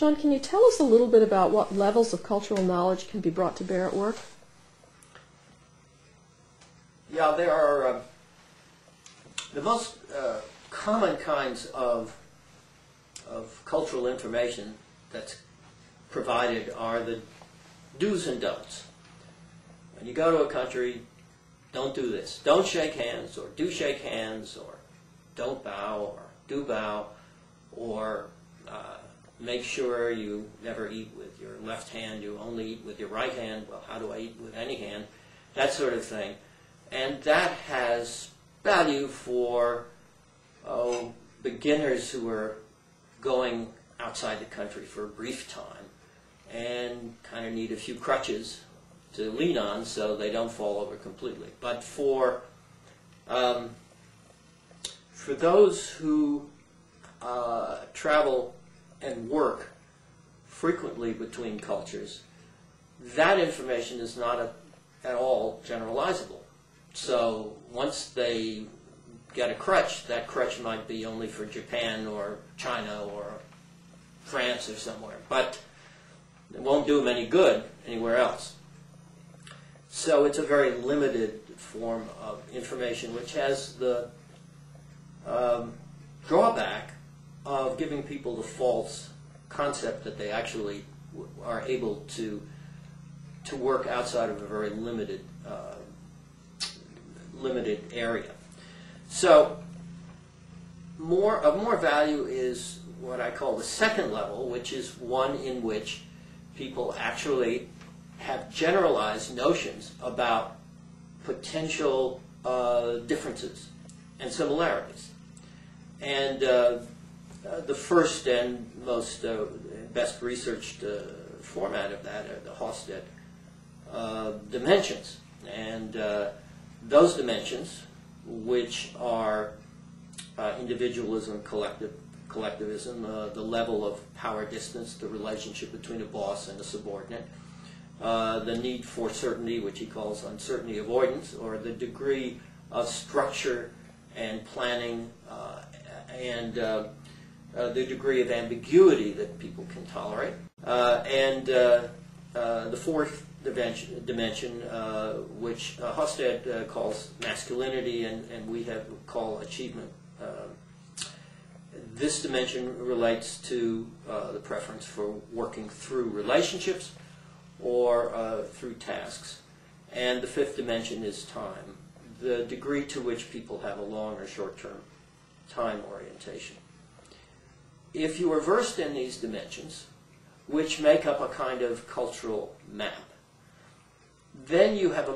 John, can you tell us a little bit about what levels of cultural knowledge can be brought to bear at work? Yeah, there are the most common kinds of cultural information that's provided are the do's and don'ts. When you go to a country, don't do this. Don't shake hands, or do shake hands, or don't bow, or do bow, or make sure you never eat with your left hand, you only eat with your right hand. Well, how do I eat with any hand? That sort of thing. And that has value for beginners who are going outside the country for a brief time and kind of need a few crutches to lean on so they don't fall over completely. But for those who travel and work frequently between cultures, that information is not at all generalizable. So once they get a crutch, that crutch might be only for Japan or China or France or somewhere, but it won't do them any good anywhere else. So it's a very limited form of information, which has the drawback of giving people the false concept that they actually are able to work outside of a very limited area. So of more value is what I call the second level, which is one in which people actually have generalized notions about potential differences and similarities. And the first and most best researched format of that are the Hofstede dimensions. And those dimensions, which are individualism, collectivism, the level of power distance, the relationship between a boss and a subordinate, the need for certainty, which he calls uncertainty avoidance, or the degree of structure and planning, and the degree of ambiguity that people can tolerate, and the fourth dimension, which Hofstede calls masculinity, and we call achievement. This dimension relates to the preference for working through relationships or through tasks. And the fifth dimension is time, the degree to which people have a long or short-term time orientation. If you are versed in these dimensions, which make up a kind of cultural map, then you have a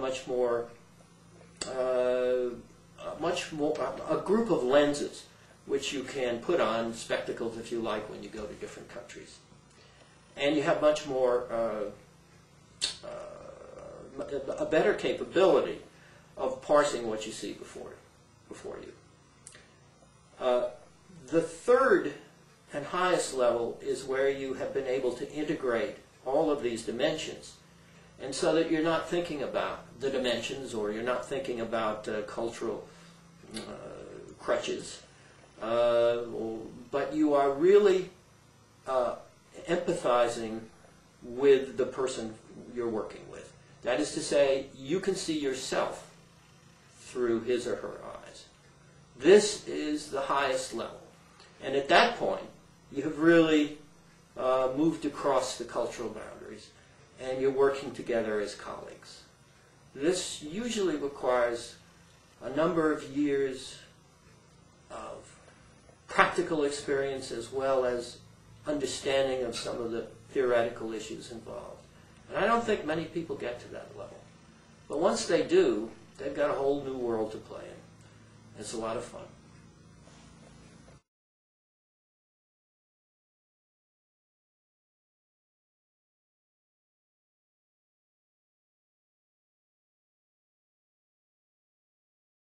group of lenses which you can put on, spectacles if you like, when you go to different countries. And you have much more, a better capability of parsing what you see before you. The third and highest level is where you have been able to integrate all of these dimensions, and so that you're not thinking about the dimensions, or you're not thinking about cultural crutches, but you are really empathizing with the person you're working with. That is to say, you can see yourself through his or her eyes. This is the highest level. And at that point, you have really moved across the cultural boundaries, and you're working together as colleagues. This usually requires a number of years of practical experience as well as understanding of some of the theoretical issues involved. And I don't think many people get to that level. But once they do, they've got a whole new world to play in. It's a lot of fun.